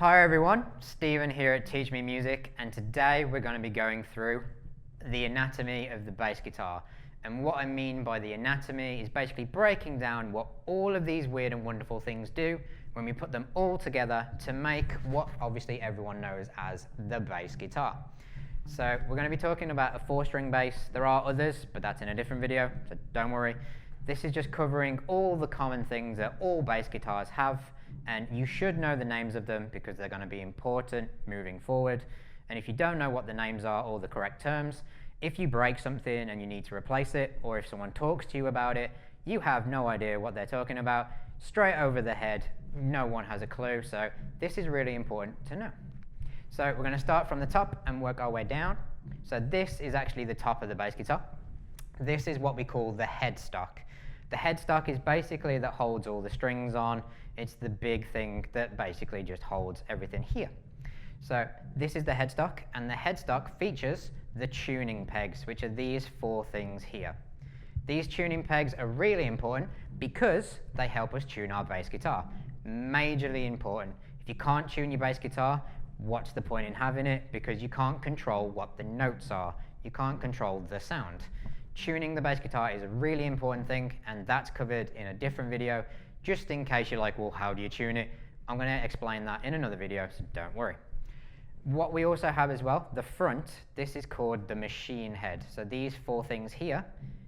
Hi everyone, Stephen here at Teach Me Music, and today we're going to be going through the anatomy of the bass guitar. And what I mean by the anatomy is basically breaking down what all of these weird and wonderful things do when we put them all together to make what obviously everyone knows as the bass guitar. So we're going to be talking about a 4-string bass. There are others, but that's in a different video, so don't worry. This is just covering all the common things that all bass guitars have, and you should know the names of them because they're going to be important moving forward. And if you don't know what the names are or the correct terms, if you break something and you need to replace it, or if someone talks to you about it, you have no idea what they're talking about, straight over the head, no one has a clue, so this is really important to know. So we're going to start from the top and work our way down. So this is actually the top of the bass guitar. This is what we call the headstock. The headstock is basically that holds all the strings on. It's the big thing that basically just holds everything here. So this is the headstock, and the headstock features the tuning pegs, which are these 4 things here. These tuning pegs are really important because they help us tune our bass guitar. Majorly important. If you can't tune your bass guitar, what's the point in having it? Because you can't control what the notes are. You can't control the sound. Tuning the bass guitar is a really important thing, and that's covered in a different video. Just in case you're like, well, how do you tune it? I'm going to explain that in another video, so don't worry. What we also have as well, the front, this is called the machine head. So these 4 things here,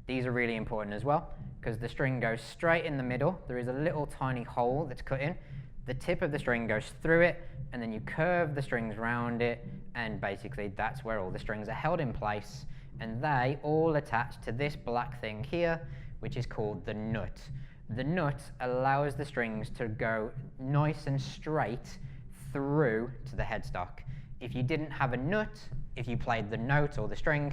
these are really important as well, because the string goes straight in the middle. There is a little tiny hole that's cut in. The tip of the string goes through it, and then you curve the strings around it, and basically that's where all the strings are held in place, and they all attach to this black thing here, which is called the nut. The nut allows the strings to go nice and straight through to the headstock. If you didn't have a nut, if you played the note or the string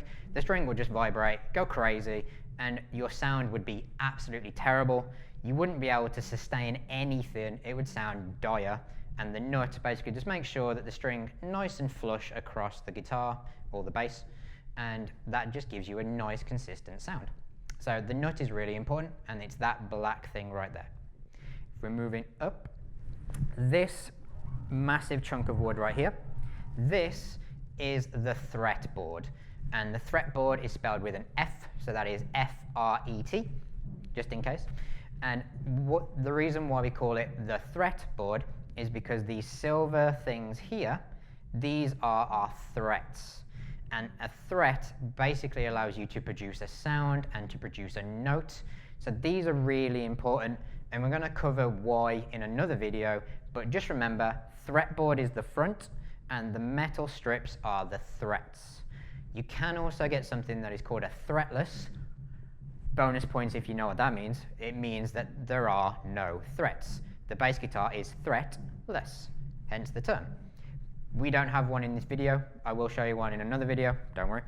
would just vibrate, go crazy, and your sound would be absolutely terrible. You wouldn't be able to sustain anything. It would sound dire. And the nut basically just makes sure that the string nice and flush across the guitar or the bass, and that just gives you a nice consistent sound. So the nut is really important, and it's that black thing right there. If we're moving up, this massive chunk of wood right here, this is the fretboard. And the fretboard is spelled with an F, so that is F-R-E-T, just in case. And the reason why we call it the fretboard is because these silver things here, these are our frets. And a fret basically allows you to produce a sound and to produce a note. So these are really important, and we're going to cover why in another video. But just remember, fretboard is the front, and the metal strips are the frets. You can also get something that is called a fretless. Bonus points if you know what that means. It means that there are no frets. The bass guitar is fretless, hence the term. We don't have one in this video. I will show you one in another video, don't worry.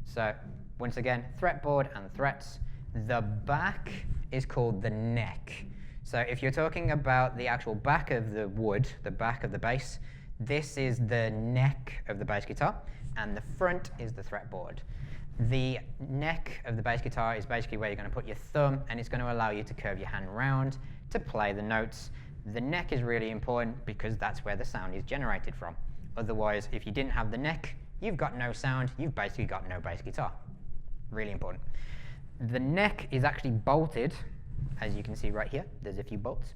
So once again, fretboard and frets. The back is called the neck. So if you're talking about the actual back of the wood, the back of the bass, this is the neck of the bass guitar, and the front is the fretboard. The neck of the bass guitar is basically where you're going to put your thumb, and it's going to allow you to curve your hand around to play the notes. The neck is really important because that's where the sound is generated from. Otherwise, if you didn't have the neck, you've got no sound, you've basically got no bass guitar. Really important. The neck is actually bolted, as you can see right here. There's a few bolts.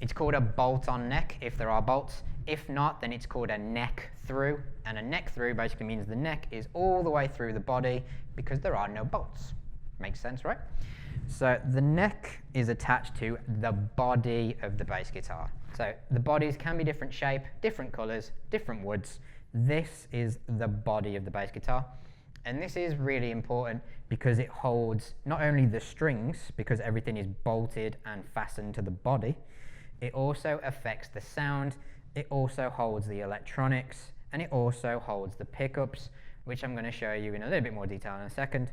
It's called a bolt-on neck if there are bolts. If not, then it's called a neck through. And a neck through basically means the neck is all the way through the body because there are no bolts. Makes sense, right? So the neck is attached to the body of the bass guitar. So the bodies can be different shape, different colors, different woods. This is the body of the bass guitar. And this is really important because it holds not only the strings, because everything is bolted and fastened to the body, it also affects the sound, it also holds the electronics, and it also holds the pickups, which I'm going to show you in a little bit more detail in a second.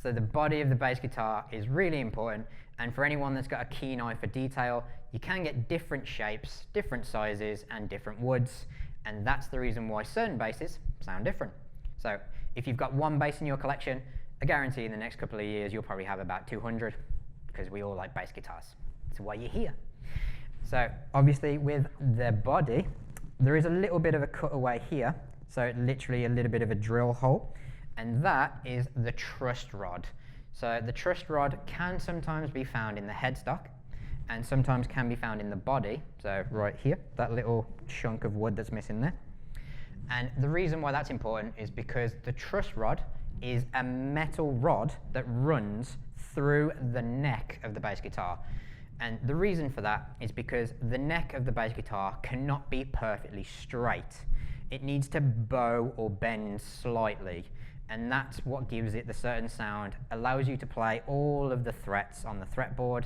So the body of the bass guitar is really important, and for anyone that's got a keen eye for detail, you can get different shapes, different sizes, and different woods, and that's the reason why certain basses sound different. So if you've got one bass in your collection, I guarantee in the next couple of years you'll probably have about 200, because we all like bass guitars. That's why you're here. So obviously with the body, there is a little bit of a cutaway here, so literally a little bit of a drill hole, and that is the truss rod. So the truss rod can sometimes be found in the headstock, and sometimes can be found in the body, so right here, that little chunk of wood that's missing there. And the reason why that's important is because the truss rod is a metal rod that runs through the neck of the bass guitar. And the reason for that is because the neck of the bass guitar cannot be perfectly straight. It needs to bow or bend slightly, and that's what gives it the certain sound, allows you to play all of the frets on the fretboard.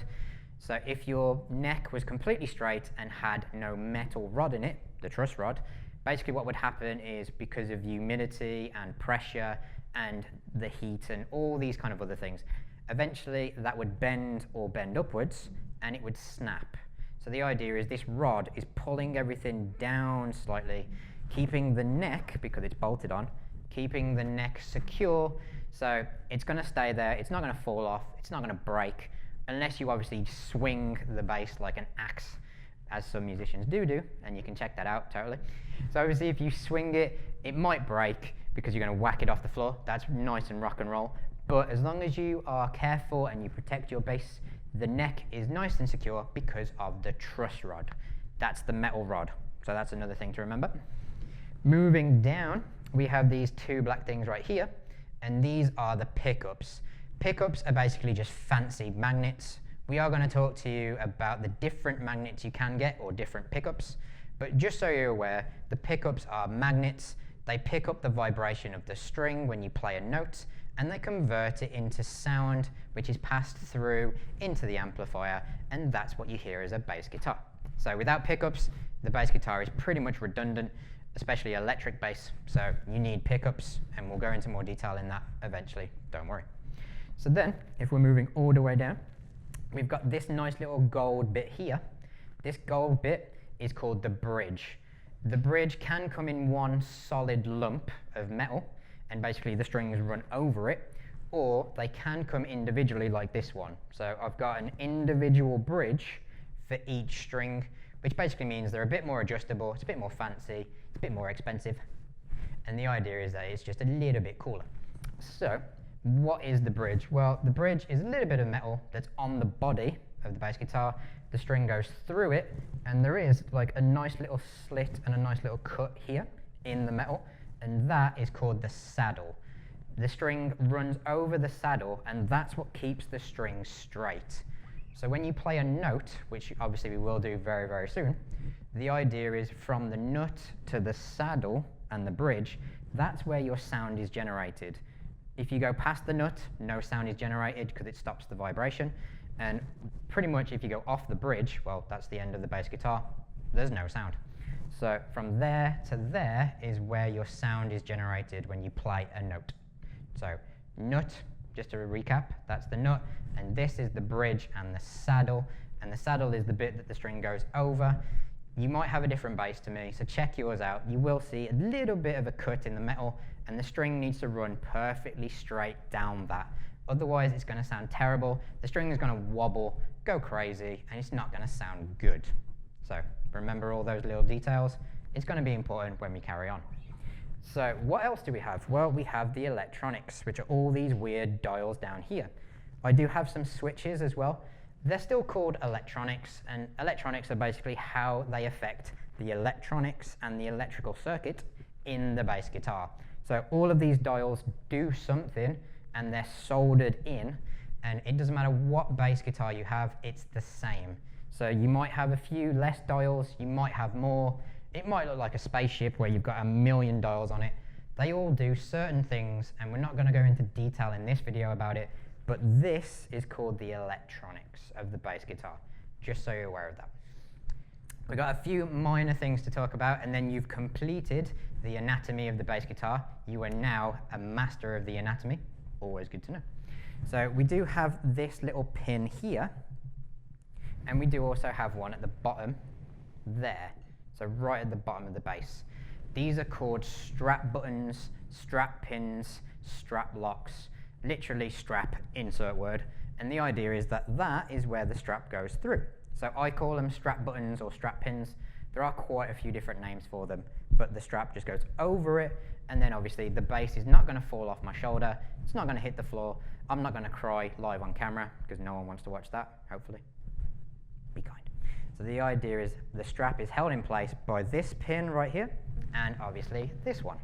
So if your neck was completely straight and had no metal rod in it, the truss rod, basically what would happen is, because of humidity and pressure and the heat and all these kind of other things, eventually that would bend or bend upwards and it would snap. So the idea is this rod is pulling everything down slightly, keeping the neck, because it's bolted on, keeping the neck secure, so it's going to stay there, it's not going to fall off, it's not going to break, unless you obviously swing the bass like an axe, as some musicians do, and you can check that out totally. So obviously if you swing it, it might break because you're going to whack it off the floor. That's nice and rock and roll. But as long as you are careful and you protect your bass, the neck is nice and secure because of the truss rod. That's the metal rod. So that's another thing to remember. Moving down, we have these two black things right here, and these are the pickups. Pickups are basically just fancy magnets. We are going to talk to you about the different magnets you can get, or different pickups. But just so you're aware, the pickups are magnets. They pick up the vibration of the string when you play a note, and they convert it into sound, which is passed through into the amplifier, and that's what you hear as a bass guitar. So without pickups, the bass guitar is pretty much redundant, especially electric bass. So you need pickups, and we'll go into more detail in that eventually, don't worry. So then, if we're moving all the way down, we've got this nice little gold bit here. This gold bit is called the bridge. The bridge can come in one solid lump of metal, and basically the strings run over it, or they can come individually like this one. So I've got an individual bridge for each string, which basically means they're a bit more adjustable, it's a bit more fancy, it's a bit more expensive, and the idea is that it's just a little bit cooler. So what is the bridge? Well, the bridge is a little bit of metal that's on the body of the bass guitar. The string goes through it, and there is like a nice little slit and a nice little cut here in the metal, and that is called the saddle. The string runs over the saddle, and that's what keeps the string straight. So when you play a note, which obviously we will do very, very soon, the idea is from the nut to the saddle and the bridge, that's where your sound is generated. If you go past the nut, no sound is generated because it stops the vibration. And pretty much if you go off the bridge, well, that's the end of the bass guitar, there's no sound. So from there to there is where your sound is generated when you play a note. So nut, just to recap, that's the nut, and this is the bridge and the saddle is the bit that the string goes over. You might have a different bass to me, so check yours out. You will see a little bit of a cut in the metal, and the string needs to run perfectly straight down that. Otherwise, it's going to sound terrible. The string is going to wobble, go crazy, and it's not going to sound good. So remember all those little details. It's going to be important when we carry on. So what else do we have? Well, we have the electronics, which are all these weird dials down here. I do have some switches as well. They're still called electronics, and electronics are basically how they affect the electronics and the electrical circuit in the bass guitar. So all of these dials do something, and they're soldered in, and it doesn't matter what bass guitar you have, it's the same. So you might have a few less dials, you might have more. It might look like a spaceship where you've got 1,000,000 dials on it. They all do certain things, and we're not going to go into detail in this video about it, but this is called the electronics of the bass guitar, just so you're aware of that. We've got a few minor things to talk about, and then you've completed the anatomy of the bass guitar. You are now a master of the anatomy. Always good to know. So we do have this little pin here, and we do also have one at the bottom there, so right at the bottom of the bass. These are called strap buttons, strap pins, strap locks, literally strap, insert word, and the idea is that that is where the strap goes through. So I call them strap buttons or strap pins. There are quite a few different names for them, but the strap just goes over it, and then obviously the bass is not going to fall off my shoulder, it's not going to hit the floor, I'm not going to cry live on camera, because no one wants to watch that, hopefully. Be kind. So the idea is the strap is held in place by this pin right here, and obviously this one.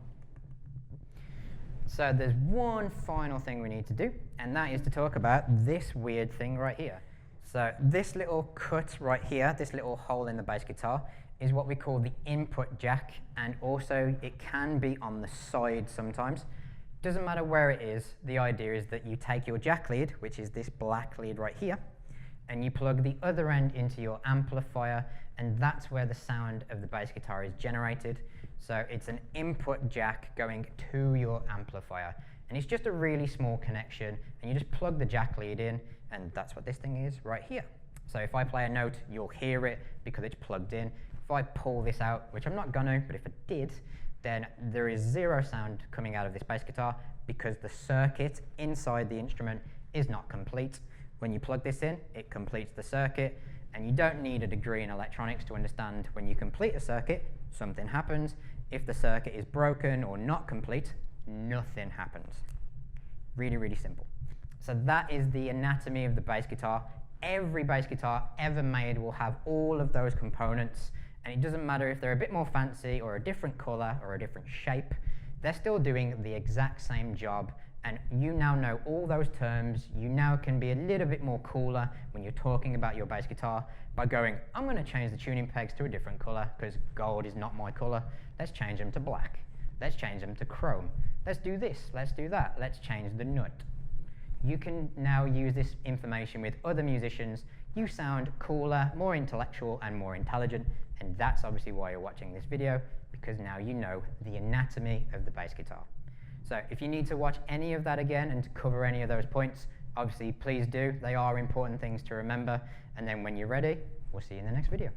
So there's one final thing we need to do, and that is to talk about this weird thing right here. So this little cut right here, this little hole in the bass guitar, is what we call the input jack, and also it can be on the side sometimes. Doesn't matter where it is, the idea is that you take your jack lead, which is this black lead right here, and you plug the other end into your amplifier, and that's where the sound of the bass guitar is generated. So it's an input jack going to your amplifier, and it's just a really small connection, and you just plug the jack lead in, and that's what this thing is right here. So if I play a note, you'll hear it because it's plugged in. If I pull this out, which I'm not gonna, but if I did, then there is zero sound coming out of this bass guitar because the circuit inside the instrument is not complete. When you plug this in, it completes the circuit, and you don't need a degree in electronics to understand when you complete a circuit, something happens. If the circuit is broken or not complete, nothing happens. Really, really simple. So that is the anatomy of the bass guitar. Every bass guitar ever made will have all of those components, and it doesn't matter if they're a bit more fancy or a different color or a different shape, they're still doing the exact same job, and you now know all those terms. You now can be a little bit more cooler when you're talking about your bass guitar by going, I'm going to change the tuning pegs to a different color because gold is not my color. Let's change them to black. Let's change them to chrome. Let's do this, let's do that, let's change the nut. You can now use this information with other musicians. You sound cooler, more intellectual, and more intelligent, and that's obviously why you're watching this video, because now you know the anatomy of the bass guitar. So if you need to watch any of that again and to cover any of those points, obviously please do. They are important things to remember, and then when you're ready, we'll see you in the next video.